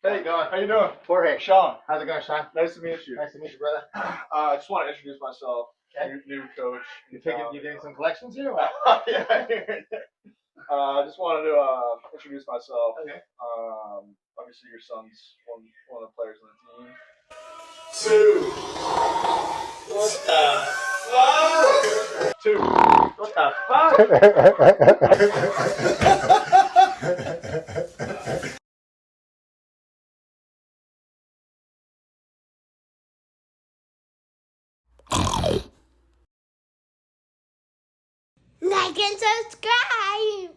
Hey, going? how you doing? Jorge. Sean. How's it going, Sean? Nice to meet you. Nice to meet you, brother. I just want to introduce myself. Okay. New coach. You getting some collections here? Or Yeah. I just wanted to introduce myself. Okay. Obviously, your son's one of the players on the team. Two. What the fuck? Two. What the fuck? Like and subscribe.